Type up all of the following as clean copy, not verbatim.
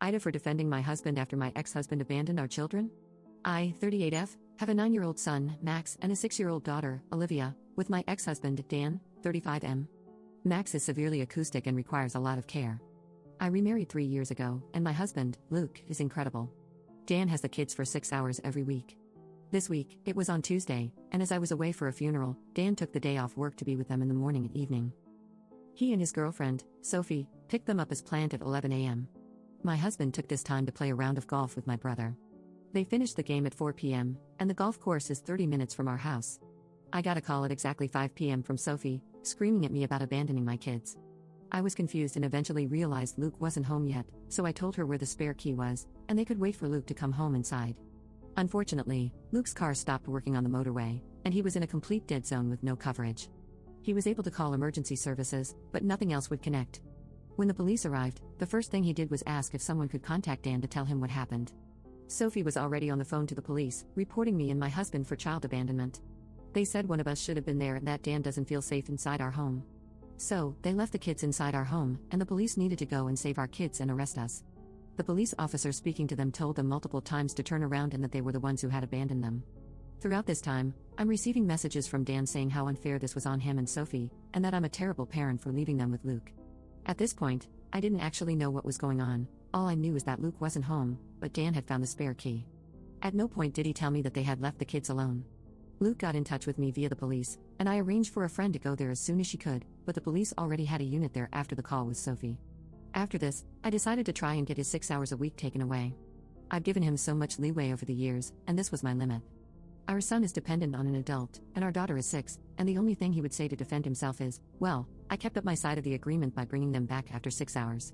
AITA for defending my husband after my ex-husband abandoned our children? I, 38F, have a 9-year-old son, Max, and a 6-year-old daughter, Olivia, with my ex-husband, Dan, 35M. Max is severely acoustic and requires a lot of care. I remarried 3 years ago, and my husband, Luke, is incredible. Dan has the kids for 6 hours every week. This week, it was on Tuesday, and as I was away for a funeral, Dan took the day off work to be with them in the morning and evening. He and his girlfriend, Sophie, picked them up as planned at 11 a.m. My husband took this time to play a round of golf with my brother. They finished the game at 4 p.m., and the golf course is 30 minutes from our house. I got a call at exactly 5 p.m. from Sophie, screaming at me about abandoning my kids. I was confused and eventually realized Luke wasn't home yet, so I told her where the spare key was, and they could wait for Luke to come home inside. Unfortunately, Luke's car stopped working on the motorway, and he was in a complete dead zone with no coverage. He was able to call emergency services, but nothing else would connect. When the police arrived, the first thing he did was ask if someone could contact Dan to tell him what happened. Sophie was already on the phone to the police, reporting me and my husband for child abandonment. They said one of us should have been there and that Dan doesn't feel safe inside our home. So, they left the kids inside our home, and the police needed to go and save our kids and arrest us. The police officer speaking to them told them multiple times to turn around and that they were the ones who had abandoned them. Throughout this time, I'm receiving messages from Dan saying how unfair this was on him and Sophie, and that I'm a terrible parent for leaving them with Luke. At this point, I didn't actually know what was going on. All I knew is that Luke wasn't home, but Dan had found the spare key. At no point did he tell me that they had left the kids alone. Luke got in touch with me via the police, and I arranged for a friend to go there as soon as she could, but the police already had a unit there after the call with Sophie. After this, I decided to try and get his 6 hours a week taken away. I've given him so much leeway over the years, and this was my limit. Our son is dependent on an adult, and our daughter is 6, and the only thing he would say to defend himself is, well, I kept up my side of the agreement by bringing them back after 6 hours.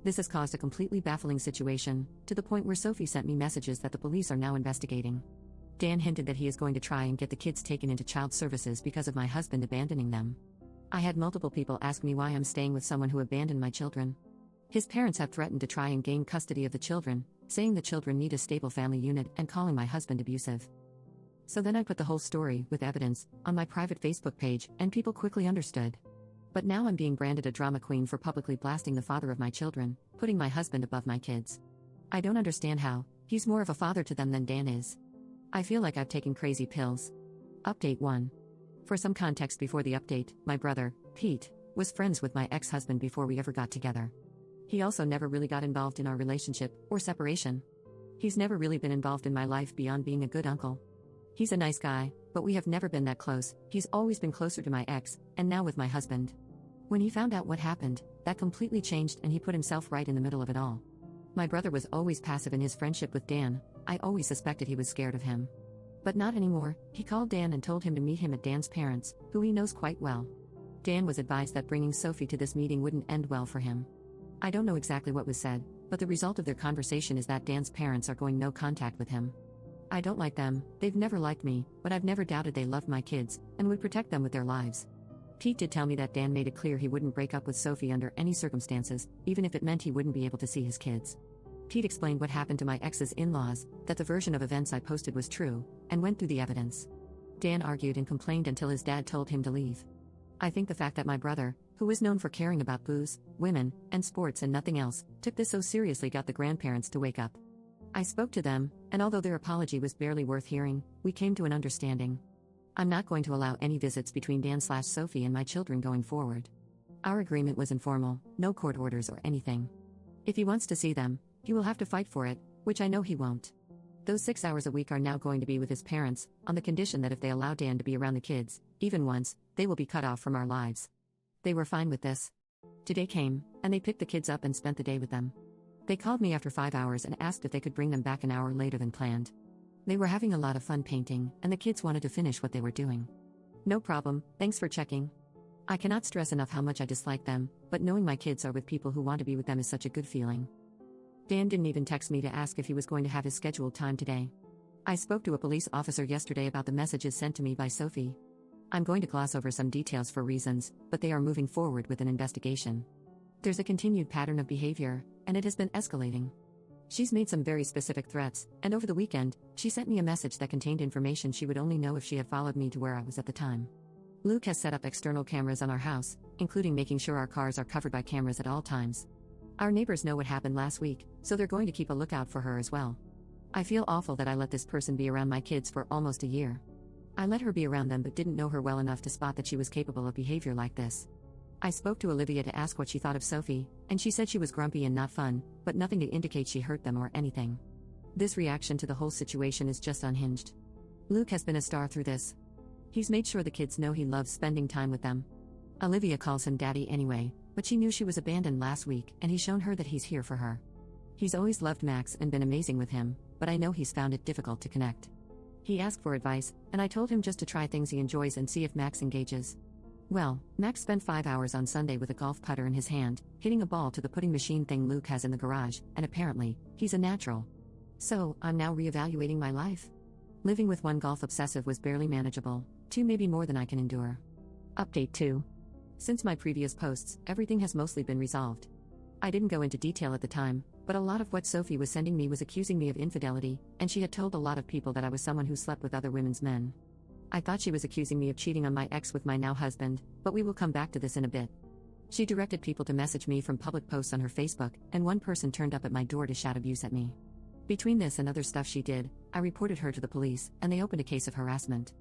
This has caused a completely baffling situation, to the point where Sophie sent me messages that the police are now investigating. Dan hinted that he is going to try and get the kids taken into child services because of my husband abandoning them. I had multiple people ask me why I'm staying with someone who abandoned my children. His parents have threatened to try and gain custody of the children, saying the children need a stable family unit and calling my husband abusive. So then I put the whole story, with evidence, on my private Facebook page, and people quickly understood. But now I'm being branded a drama queen for publicly blasting the father of my children, putting my husband above my kids. I don't understand how. He's more of a father to them than Dan is. I feel like I've taken crazy pills. Update 1. For some context before the update, my brother, Pete, was friends with my ex-husband before we ever got together. He also never really got involved in our relationship, or separation. He's never really been involved in my life beyond being a good uncle. He's a nice guy, but we have never been that close. He's always been closer to my ex, and now with my husband. When he found out what happened, that completely changed and he put himself right in the middle of it all. My brother was always passive in his friendship with Dan. I always suspected he was scared of him. But not anymore. He called Dan and told him to meet him at Dan's parents, who he knows quite well. Dan was advised that bringing Sophie to this meeting wouldn't end well for him. I don't know exactly what was said, but the result of their conversation is that Dan's parents are going no contact with him. I don't like them, they've never liked me, but I've never doubted they loved my kids, and would protect them with their lives. Pete did tell me that Dan made it clear he wouldn't break up with Sophie under any circumstances, even if it meant he wouldn't be able to see his kids. Pete explained what happened to my ex's in-laws, that the version of events I posted was true, and went through the evidence. Dan argued and complained until his dad told him to leave. I think the fact that my brother, who was known for caring about booze, women, and sports and nothing else, took this so seriously got the grandparents to wake up. I spoke to them, and although their apology was barely worth hearing, we came to an understanding. I'm not going to allow any visits between Dan/Sophie and my children going forward. Our agreement was informal, no court orders or anything. If he wants to see them, he will have to fight for it, which I know he won't. Those 6 hours a week are now going to be with his parents, on the condition that if they allow Dan to be around the kids, even once, they will be cut off from our lives. They were fine with this. Today came, and they picked the kids up and spent the day with them. They called me after 5 hours and asked if they could bring them back an hour later than planned. They were having a lot of fun painting, and the kids wanted to finish what they were doing. No problem, thanks for checking. I cannot stress enough how much I dislike them, but knowing my kids are with people who want to be with them is such a good feeling. Dan didn't even text me to ask if he was going to have his scheduled time today. I spoke to a police officer yesterday about the messages sent to me by Sophie. I'm going to gloss over some details for reasons, but they are moving forward with an investigation. There's a continued pattern of behavior, and it has been escalating. She's made some very specific threats, and over the weekend, she sent me a message that contained information she would only know if she had followed me to where I was at the time. Luke has set up external cameras on our house, including making sure our cars are covered by cameras at all times. Our neighbors know what happened last week, so they're going to keep a lookout for her as well. I feel awful that I let this person be around my kids for almost a year. I let her be around them but didn't know her well enough to spot that she was capable of behavior like this. I spoke to Olivia to ask what she thought of Sophie, and she said she was grumpy and not fun, but nothing to indicate she hurt them or anything. This reaction to the whole situation is just unhinged. Luke has been a star through this. He's made sure the kids know he loves spending time with them. Olivia calls him daddy anyway, but she knew she was abandoned last week and he's shown her that he's here for her. He's always loved Max and been amazing with him, but I know he's found it difficult to connect. He asked for advice, and I told him just to try things he enjoys and see if Max engages. Well, Max spent 5 hours on Sunday with a golf putter in his hand, hitting a ball to the putting machine thing Luke has in the garage, and apparently, he's a natural. So, I'm now reevaluating my life. Living with one golf obsessive was barely manageable, 2 maybe more than I can endure. Update 2. Since my previous posts, everything has mostly been resolved. I didn't go into detail at the time, but a lot of what Sophie was sending me was accusing me of infidelity, and she had told a lot of people that I was someone who slept with other women's men. I thought she was accusing me of cheating on my ex with my now husband, but we will come back to this in a bit. She directed people to message me from public posts on her Facebook, and one person turned up at my door to shout abuse at me. Between this and other stuff she did, I reported her to the police, and they opened a case of harassment.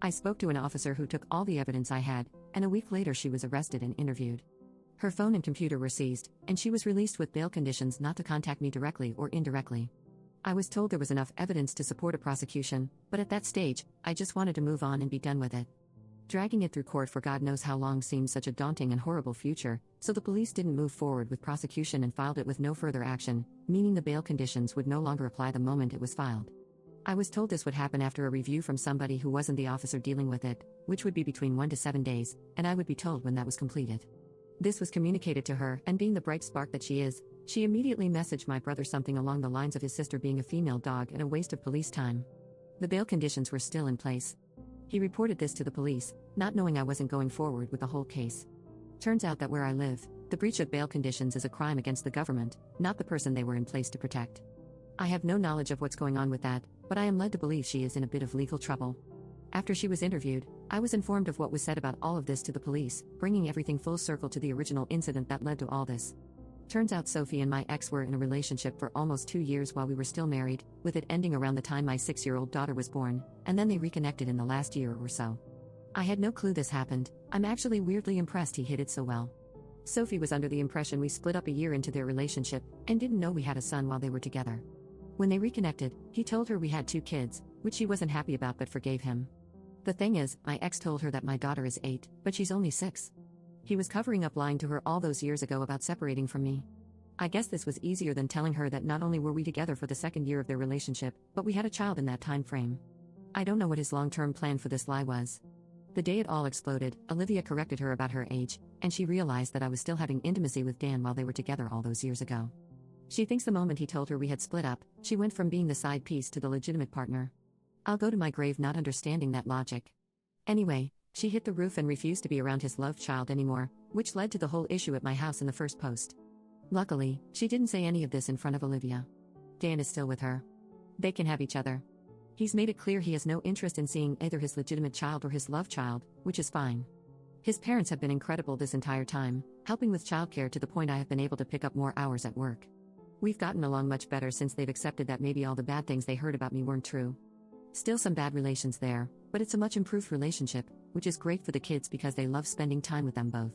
I spoke to an officer who took all the evidence I had, and a week later she was arrested and interviewed. Her phone and computer were seized, and she was released with bail conditions not to contact me directly or indirectly. I was told there was enough evidence to support a prosecution, but at that stage, I just wanted to move on and be done with it. Dragging it through court for God knows how long seemed such a daunting and horrible future, so the police didn't move forward with prosecution and filed it with no further action, meaning the bail conditions would no longer apply the moment it was filed. I was told this would happen after a review from somebody who wasn't the officer dealing with it, which would be between 1 to 7 days, and I would be told when that was completed. This was communicated to her, and being the bright spark that she is, she immediately messaged my brother something along the lines of his sister being a female dog and a waste of police time. The bail conditions were still in place. He reported this to the police, not knowing I wasn't going forward with the whole case. Turns out that where I live, the breach of bail conditions is a crime against the government, not the person they were in place to protect. I have no knowledge of what's going on with that, but I am led to believe she is in a bit of legal trouble. After she was interviewed, I was informed of what was said about all of this to the police, bringing everything full circle to the original incident that led to all this. Turns out Sophie and my ex were in a relationship for almost 2 years while we were still married, with it ending around the time my 6-year-old daughter was born, and then they reconnected in the last year or so. I had no clue this happened. I'm actually weirdly impressed he hid it so well. Sophie was under the impression we split up a year into their relationship, and didn't know we had a son while they were together. When they reconnected, he told her we had 2 kids, which she wasn't happy about but forgave him. The thing is, my ex told her that my daughter is 8, but she's only 6. He was covering up lying to her all those years ago about separating from me. I guess this was easier than telling her that not only were we together for the 2nd year of their relationship, but we had a child in that time frame. I don't know what his long-term plan for this lie was. The day it all exploded, Olivia corrected her about her age, and she realized that I was still having intimacy with Dan while they were together all those years ago. She thinks the moment he told her we had split up, she went from being the side piece to the legitimate partner. I'll go to my grave not understanding that logic. Anyway, she hit the roof and refused to be around his love child anymore, which led to the whole issue at my house in the first post. Luckily, she didn't say any of this in front of Olivia. Dan is still with her. They can have each other. He's made it clear he has no interest in seeing either his legitimate child or his love child, which is fine. His parents have been incredible this entire time, helping with childcare to the point I have been able to pick up more hours at work. We've gotten along much better since they've accepted that maybe all the bad things they heard about me weren't true. Still some bad relations there, but it's a much improved relationship, which is great for the kids because they love spending time with them both.